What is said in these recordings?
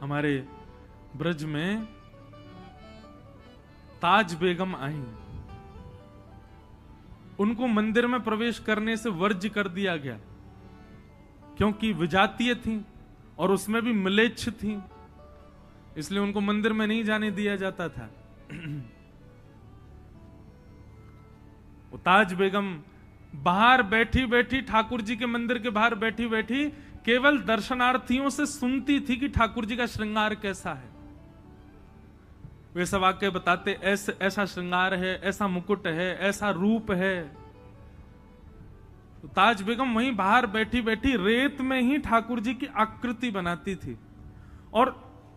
हमारे ब्रज में ताज बेगम आई। उनको मंदिर में प्रवेश करने से वर्ज्य कर दिया गया, क्योंकि विजातीय थी और उसमें भी म्लेच्छ थी, इसलिए उनको मंदिर में नहीं जाने दिया जाता था। वो ताज बेगम बाहर बैठी बैठी, ठाकुर जी के मंदिर के बाहर बैठी बैठी केवल दर्शनार्थियों से सुनती थी कि ठाकुर जी का श्रृंगार कैसा है। वे सब आके बताते ऐसा श्रृंगार है, ऐसा मुकुट है, ऐसा रूप है। तो ताज बेगम वहीं बाहर बैठी बैठी रेत में ही ठाकुर जी की आकृति बनाती थी और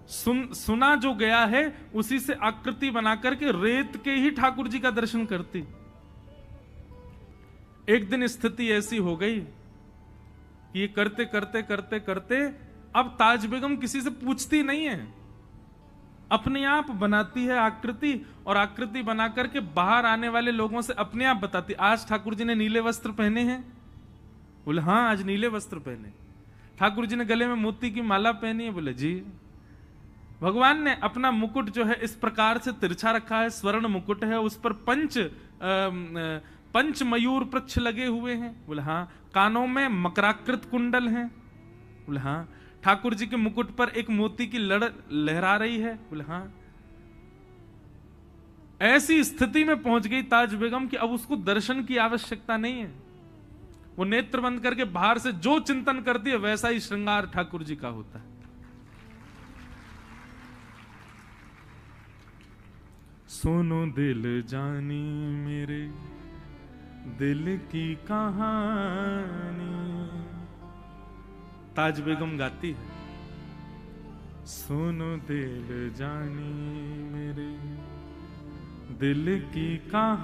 सुना जो गया है उसी से आकृति बना करके रेत के ही ठाकुर जी का दर्शन करती। एक दिन स्थिति ऐसी हो गई कि ये करते करते करते करते अब ताज बेगम किसी से पूछती नहीं है, अपने आप बनाती है आकृति, और आकृति बना करके बाहर आने वाले लोगों से अपने आप बताती। आज ठाकुर जी ने नीले वस्त्र पहने हैं? बोले हाँ, आज नीले वस्त्र पहने। ठाकुर जी ने गले में मोती की माला पहनी है? बोले जी। भगवान ने अपना मुकुट जो है इस प्रकार से तिरछा रखा है, स्वर्ण मुकुट है, उस पर पंच मयूर पृच्छ लगे हुए हैं? बोले हाँ। कानों में मकराकृत कुंडल हैं? बोले हाँ। ठाकुर जी के मुकुट पर एक मोती की लड़ लहरा रही है? बोले हाँ। ऐसी स्थिति में पहुंच गई ताज बेगम कि अब उसको दर्शन की आवश्यकता नहीं है। वो नेत्र बंद करके बाहर से जो चिंतन करती है वैसा ही श्रृंगार ठाकुर जी का होता है। सुनो दिल जानी मेरे दिल की कहानी, ताज बेगम गाती है। सुनो दिल जानी मेरे दिल की कहानी,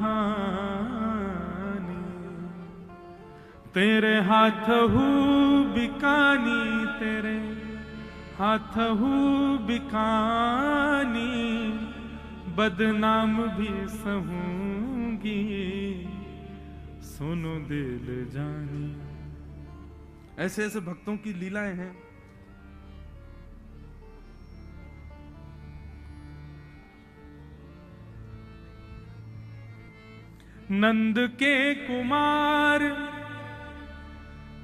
तेरे हाथ हूँ बिकानी, तेरे हाथ हूँ बिकानी, बदनाम भी सहूंगी, सुनो दिल जानी। ऐसे ऐसे भक्तों की लीलाएं हैं। नंद के कुमार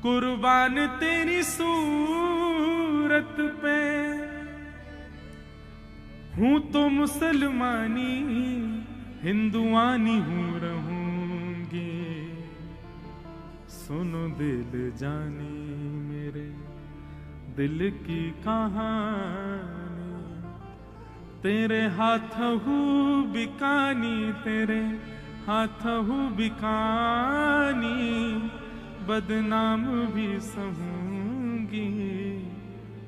कुर्बान तेरी सूरत पे, हूं तो मुसलमानी हिंदुआनी हूं रहूंगी, सुनो दिल जानी मेरे दिल की कहानी, तेरे हाथ हूँ बिकानी, तेरे हाथ हूँ बिकानी, बदनाम भी सहूंगी,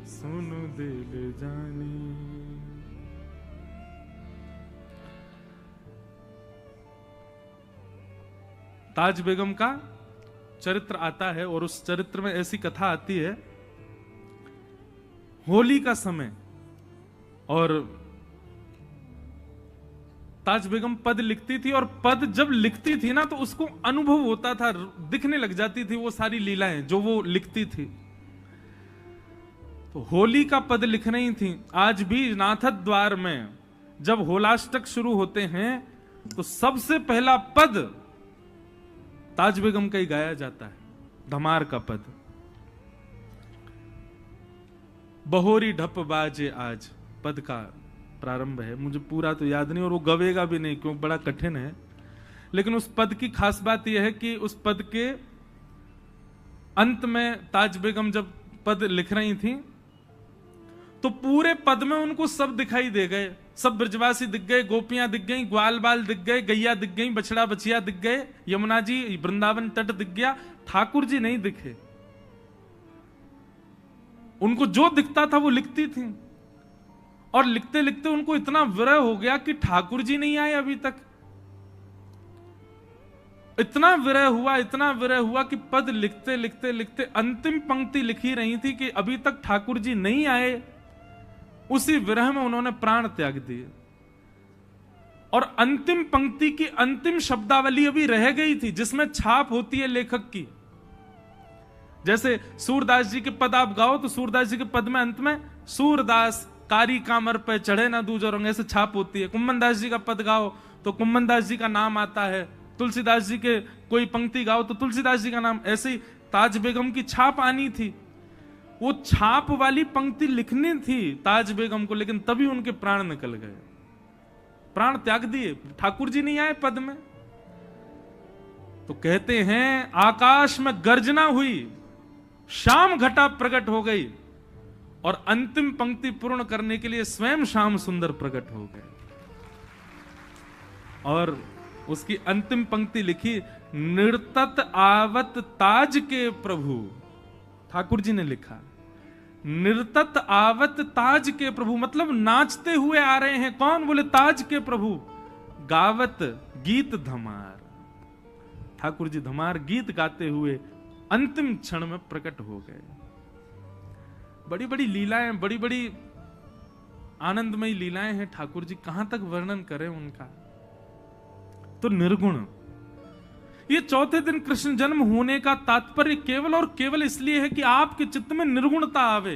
सुनो दिल जानी। ताज बेगम का चरित्र आता है और उस चरित्र में ऐसी कथा आती है, होली का समय, और ताज बेगम पद लिखती थी, और पद जब लिखती थी ना तो उसको अनुभव होता था, दिखने लग जाती थी वो सारी लीलाएं जो वो लिखती थी। तो होली का पद लिख रही थी। आज भी नाथ द्वार में जब होलाष्टक शुरू होते हैं तो सबसे पहला पद ताज बेगम का ही गाया जाता है, धमार का पद। बहोरी ढप बाजे आज पद का प्रारंभ है। मुझे पूरा तो याद नहीं और वो गवेगा भी नहीं क्योंकि बड़ा कठिन है, लेकिन उस पद की खास बात यह है कि उस पद के अंत में ताज बेगम जब पद लिख रही थी तो पूरे पद में उनको सब दिखाई दे गए, सब ब्रजवासी दिख गए, गोपियां दिख गई, ग्वाल बाल दिख गए, गैया दिख गई, बछड़ा बछिया दिख गए, यमुना जी वृंदावन तट दिख गया, ठाकुर जी नहीं दिखे। उनको जो दिखता था वो लिखती थी, और लिखते लिखते उनको इतना विरह हो गया कि ठाकुर जी नहीं आए अभी तक। इतना विरह हुआ कि पद लिखते लिखते लिखते अंतिम पंक्ति लिखी रही थी कि अभी तक ठाकुर जी नहीं आए। उसी विरह में उन्होंने प्राण त्याग दिए, और अंतिम पंक्ति की अंतिम शब्दावली अभी रह गई थी जिसमें छाप होती है लेखक की। जैसे सूरदास जी के पद आप गाओ तो सूरदास जी के पद में अंत में सूरदास कारी कामर पे चढ़े ना दूज और रंग, ऐसे छाप होती है। कुम्मन दास जी का पद गाओ तो कुम्मन दास जी का नाम आता है, तुलसीदास जी के कोई पंक्ति गाओ तो तुलसीदास जी का नाम। ऐसे ही ताज बेगम की छाप आनी थी, वो छाप वाली पंक्ति लिखनी थी ताज बेगम को, लेकिन तभी उनके प्राण निकल गए, प्राण त्याग दिए। ठाकुर जी नहीं आए पद में। तो कहते हैं आकाश में गर्जना हुई, शाम घटा प्रकट हो गई, और अंतिम पंक्ति पूर्ण करने के लिए स्वयं श्याम सुंदर प्रकट हो गए। और उसकी अंतिम पंक्ति लिखी, निर्तत आवत ताज के प्रभु। ठाकुर जी ने लिखा निर्तत आवत ताज के प्रभु, मतलब नाचते हुए आ रहे हैं। कौन? बोले ताज के प्रभु। गावत गीत धमार, ठाकुर जी धमार गीत गाते हुए अंतिम क्षण में प्रकट हो गए। बड़ी बड़ी लीलाएं, बड़ी बड़ी आनंदमयी लीलाएं हैं ठाकुर जी, कहां तक वर्णन करें उनका। तो निर्गुण, ये चौथे दिन कृष्ण जन्म होने का तात्पर्य केवल और केवल इसलिए है कि आपके चित्त में निर्गुणता आवे।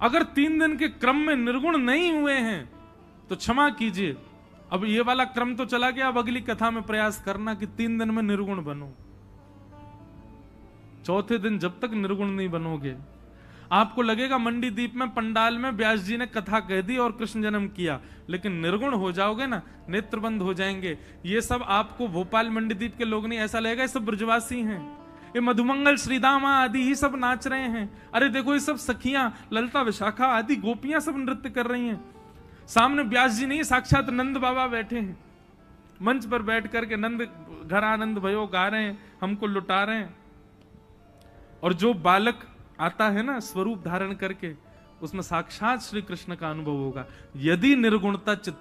अगर 3 दिन के क्रम में निर्गुण नहीं हुए हैं तो क्षमा कीजिए, अब ये वाला क्रम तो चला गया, अब अगली कथा में प्रयास करना कि 3 दिन में निर्गुण बनो। चौथे दिन जब तक निर्गुण नहीं बनोगे, आपको लगेगा मंडी द्वीप में पंडाल में व्यास जी ने कथा कह दी और कृष्ण जन्म किया, लेकिन निर्गुण हो जाओगे ना, नेत्रबंद हो जाएंगे। ये सब आपको भोपाल मंडी द्वीप के लोग नहीं, ऐसा लगेगा ये सब ब्रजवासी हैं, ये मधुमंगल श्रीदामा आदि ही सब नाच रहे हैं। अरे देखो ये सब सखियां, ललता विशाखा आदि गोपियां सब नृत्य कर रही हैं। सामने व्यास जी नहीं, साक्षात नंद बाबा बैठे हैं, मंच पर बैठ करके नंद घर आनंद भयो गा रहे हैं, हमको लुटा रहे हैं। और जो बालक आता है ना स्वरूप धारण करके, उसमें साक्षात श्री कृष्ण का अनुभव होगा। यदि निर्गुणता चित्त